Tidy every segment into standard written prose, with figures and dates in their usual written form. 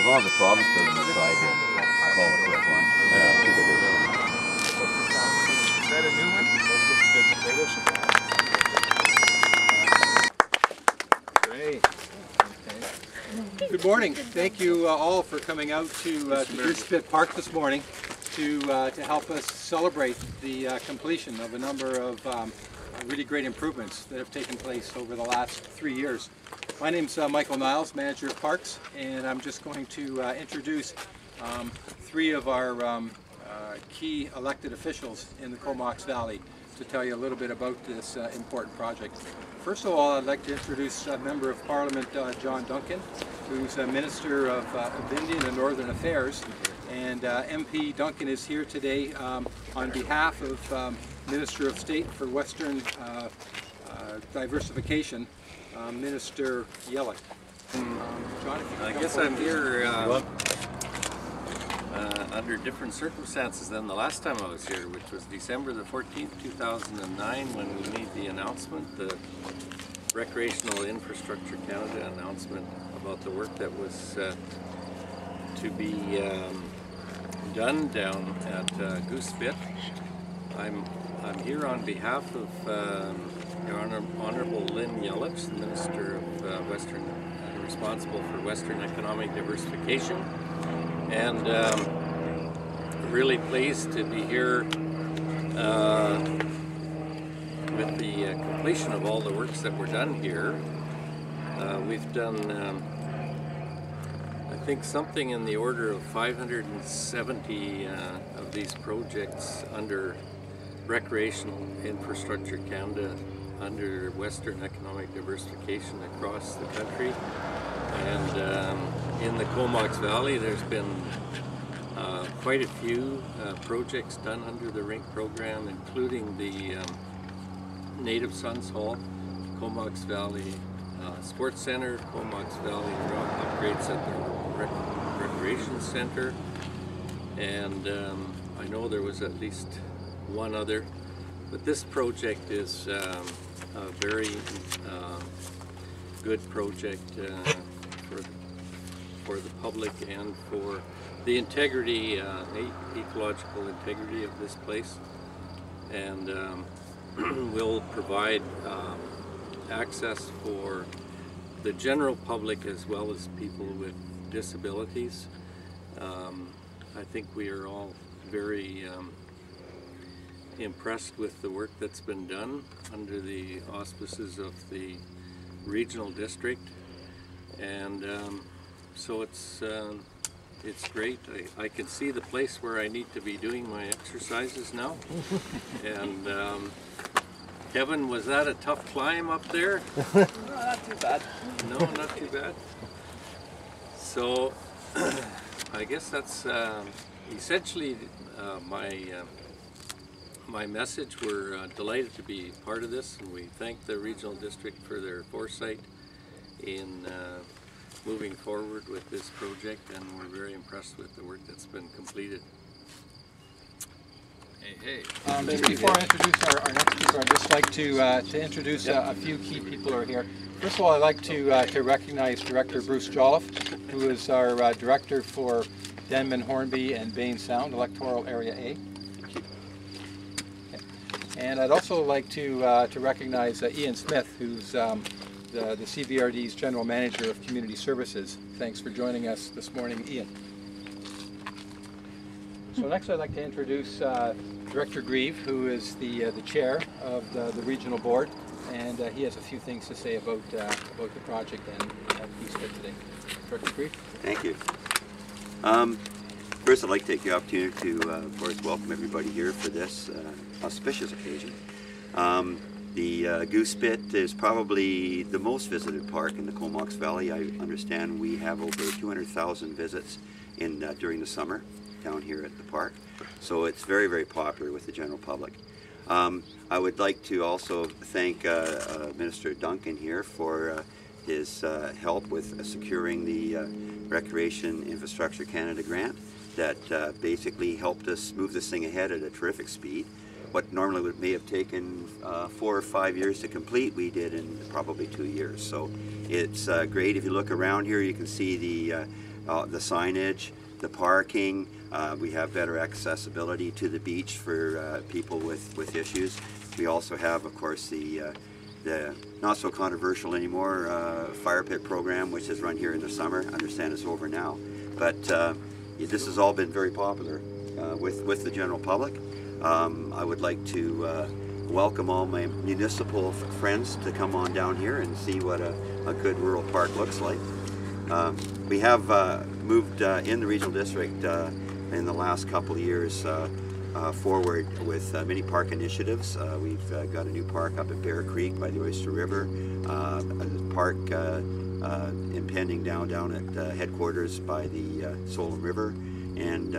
long as the province doesn't decide to call it quick one. Yeah. Is that a new one? Great. Good morning. Thank you all for coming out to Goose Pit Park this morning to help us celebrate the completion of a number of really great improvements that have taken place over the last 3 years. My name's Michael Niles, Manager of Parks, and I'm just going to introduce three of our key elected officials in the Comox Valley to tell you a little bit about this important project. First of all, I'd like to introduce Member of Parliament John Duncan, who's a Minister of Indian and Northern Affairs. And MP Duncan is here today on behalf of Minister of State for Western Diversification, Minister Yellick. John, I guess I'm here under different circumstances than the last time I was here, which was December the 14th, 2009, when we made the announcement, the Recreational Infrastructure Canada announcement about the work that was to be done down at Goose Pit. I'm here on behalf of Your Honourable Lynn Yellich, the Minister of Western, responsible for Western economic diversification, and really pleased to be here with the completion of all the works that were done here. We've done, I think, something in the order of 570 of these projects under Recreational Infrastructure Canada, under Western economic diversification across the country. And in the Comox Valley, there's been quite a few projects done under the RINC program, including the Native Sons Hall, Comox Valley Sports Center, Comox Valley upgrades at the Recreation Center, and I know there was at least one other, but this project is a very good project for the public and for the integrity, ecological integrity of this place, and will provide access for the general public as well as people with disabilities. I think we are all very impressed with the work that's been done under the auspices of the regional district, and so it's great. I can see the place where I need to be doing my exercises now. And Kevin, was that a tough climb up there? No, not too bad. No, not too bad. So I guess that's essentially my message. We're delighted to be part of this, and we thank the regional district for their foresight in moving forward with this project, and we're very impressed with the work that's been completed. Hey. Just before I introduce our next speaker, I'd just like to introduce a few key people who are here. First of all, I'd like to recognize Director Bruce Jolliffe, who is our Director for Denman, Hornby, and Bain Sound, Electoral Area A. And I'd also like to recognize Ian Smith, who's the CVRD's General Manager of Community Services. Thanks for joining us this morning, Ian. So next I'd like to introduce Director Grieve, who is the chair of the regional board, and he has a few things to say about the project and Goose Pit today. Director Grieve. Thank you. First, I'd like to take the opportunity to, of course, welcome everybody here for this auspicious occasion. The Goose Pit is probably the most visited park in the Comox Valley. I understand we have over 200,000 visits during the summer down here at the park, so it's very, very popular with the general public. I would like to also thank Minister Duncan here for his help with securing the Recreation Infrastructure Canada grant that basically helped us move this thing ahead at a terrific speed. What normally may have taken 4 or 5 years to complete, we did in probably 2 years. So it's great. If you look around here, you can see the the signage, the parking. We have better accessibility to the beach for people with issues. We also have, of course, the not so controversial anymore fire pit program, which is run here in the summer. I understand it's over now, but this has all been very popular with the general public. I would like to welcome all my municipal friends to come on down here and see what a good rural park looks like. We have moved in the regional district in the last couple of years forward with many park initiatives. We've got a new park up at Bear Creek by the Oyster River, a park impending down at headquarters by the Solon River, and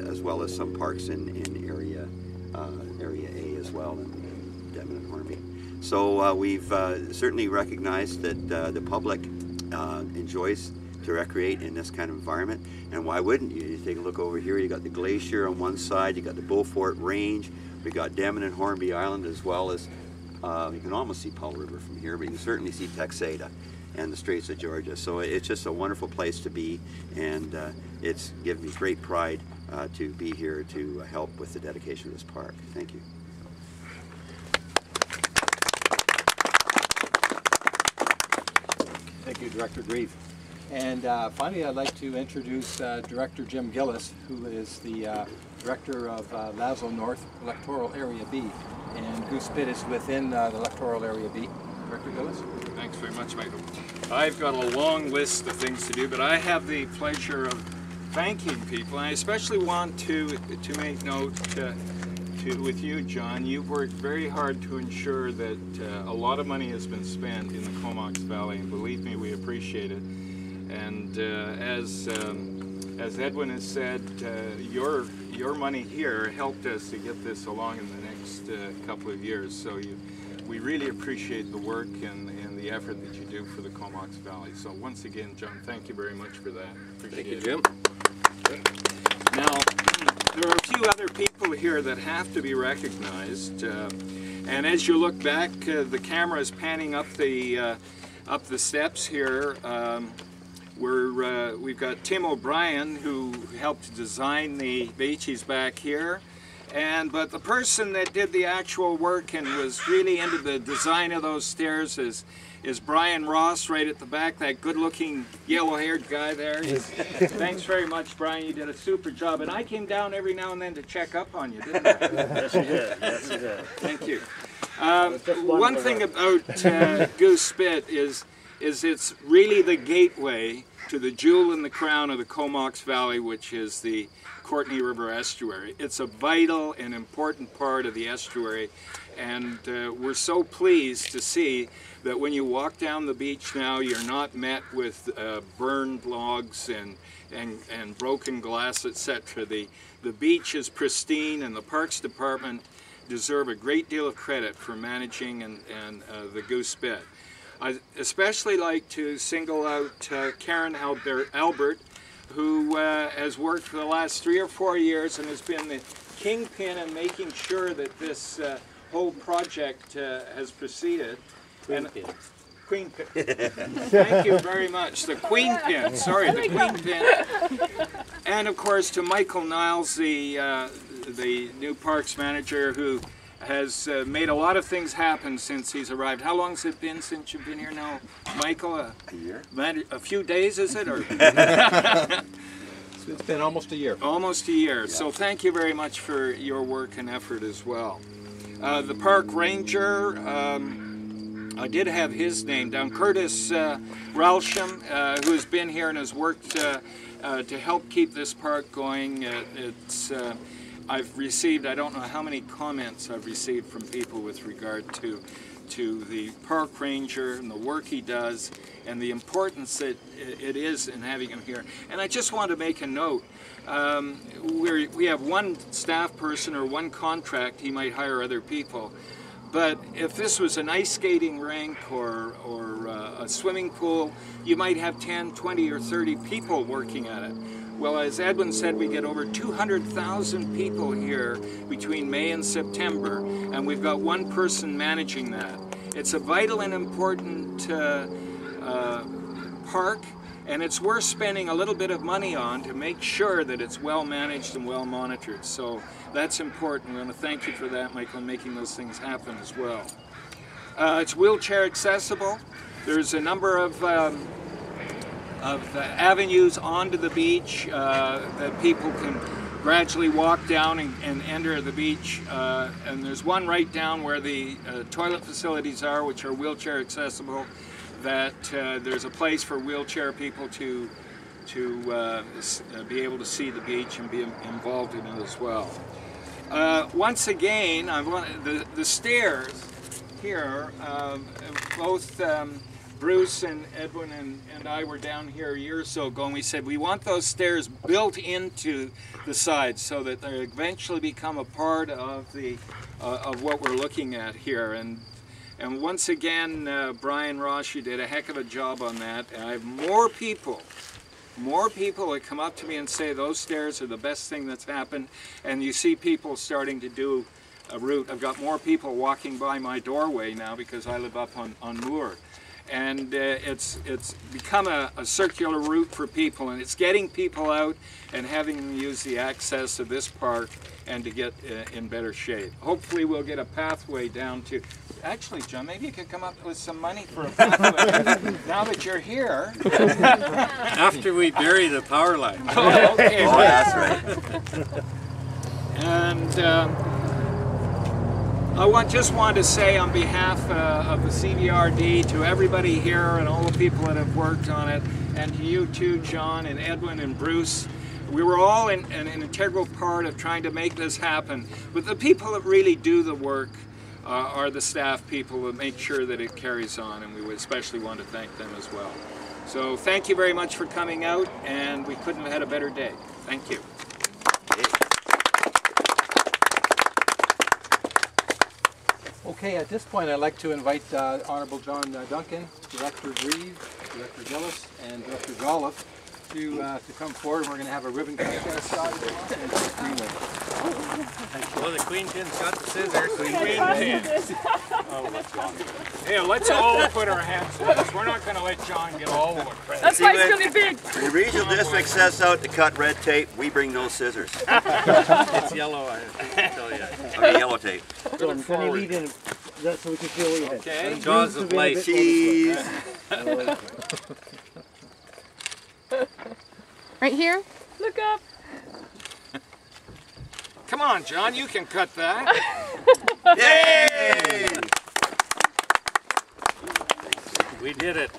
as well as some parks in area A as well, in Devon and Hornby. So we've certainly recognized that the public enjoys to recreate in this kind of environment, and why wouldn't you? You take a look over here, you got the glacier on one side, you got the Beaufort Range, we got Devon and Hornby Island, as well as you can almost see Powell River from here, but you can certainly see Texada and the Straits of Georgia. So it's just a wonderful place to be, and it's given me great pride to be here to help with the dedication of this park. Thank you. Thank you, Director Grieve. And finally, I'd like to introduce Director Jim Gillis, who is the Director of Laszlo North Electoral Area B. And Goose Pit is within the Electoral Area B. Director Gillis? Thanks very much, Michael. I've got a long list of things to do, but I have the pleasure of thanking people. And I especially want to make note with you, John. You've worked very hard to ensure that a lot of money has been spent in the Comox Valley, and believe me, we appreciate it. And as Edwin has said, your money here helped us to get this along in the next couple of years. So we really appreciate the work and the effort that you do for the Comox Valley. So once again, John, thank you very much for that. Appreciate Thank you, it. Jim. Now, there are a few other people here that have to be recognized. And as you look back, the camera is panning up the steps here. We've got Tim O'Brien, who helped design the beach. He's back here. But the person that did the actual work and was really into the design of those stairs is Brian Ross, right at the back, that good-looking yellow-haired guy there. Thanks very much, Brian. You did a super job. And I came down every now and then to check up on you, didn't I? Yes, you did. Yes, you did. Thank you. One thing about Goose Spit is it's really the gateway to the jewel in the crown of the Comox Valley, which is the Courtenay River Estuary. It's a vital and important part of the estuary, and we're so pleased to see that when you walk down the beach now, you're not met with burned logs and broken glass, etc. The beach is pristine, and the Parks Department deserve a great deal of credit for managing and the Goose Spit. I'd especially like to single out Karen Albert, who has worked for the last 3 or 4 years and has been the kingpin in making sure that this whole project has proceeded. Queen pin. Thank you very much. The queen pin. Sorry, the queen pin. And of course to Michael Niles, the new parks manager, who has made a lot of things happen since he's arrived. How long has it been since you've been here now, Michael? A year? A few days, is it? Or It's been almost a year. almost a year. Yeah. So thank you very much for your work and effort as well. The park ranger, I did have his name down, Curtis Ralsham, who has been here and has worked to help keep this park going. I've received, I don't know how many comments I've received from people with regard to the park ranger and the work he does and the importance that it is in having him here. And I just want to make a note. We have one staff person or one contract, he might hire other people. But if this was an ice skating rink or a swimming pool, you might have 10, 20, or 30 people working at it. Well, as Edwin said, we get over 200,000 people here between May and September, and we've got one person managing that. It's a vital and important park, and it's worth spending a little bit of money on to make sure that it's well managed and well monitored. So that's important. I want to thank you for that, Michael, making those things happen as well. It's wheelchair accessible. There's a number of avenues onto the beach that people can gradually walk down and enter the beach. And there's one right down where the toilet facilities are, which are wheelchair accessible, that there's a place for wheelchair people to be able to see the beach and be involved in it as well. Once again, I want the stairs here, both Bruce and Edwin and I were down here a year or so ago, and we said we want those stairs built into the sides so that they eventually become a part of of what we're looking at here. And once again, Brian Ross, you did a heck of a job on that. And I have more people that come up to me and say those stairs are the best thing that's happened. And you see people starting to do a route. I've got more people walking by my doorway now because I live up on Moore. And it's become a circular route for people, and it's getting people out and having them use the access of this park and to get in better shape. Hopefully we'll get a pathway down to, actually John, maybe you could come up with some money for a pathway now that you're here. After we bury the power line. Oh, okay. Oh, that's right. And I just want to say on behalf of the CVRD to everybody here and all the people that have worked on it, and to you too, John and Edwin and Bruce, we were all an integral part of trying to make this happen. But the people that really do the work are the staff people that make sure that it carries on, and we would especially want to thank them as well. So thank you very much for coming out, and we couldn't have had a better day. Thank you. Okay, at this point I'd like to invite Honorable John Duncan, Director Grieve, Director Gillis, and Director Jolliffe to come forward. We're going to have a ribbon cutting and Well, the Queen Pin's got the scissors. Queen Pin. Hey, let's all put our hands on this. We're not going to let John get all the credit. That's why it's going to be big. The regional district sets out to cut red tape. We bring no scissors. It's yellow, I tell you. Okay, yellow tape. John, can you lead in that so we can feel what you had? Okay. Jaws of life. Cheese. Right here? Look up. Come on, John, you can cut that. Yay! We did it.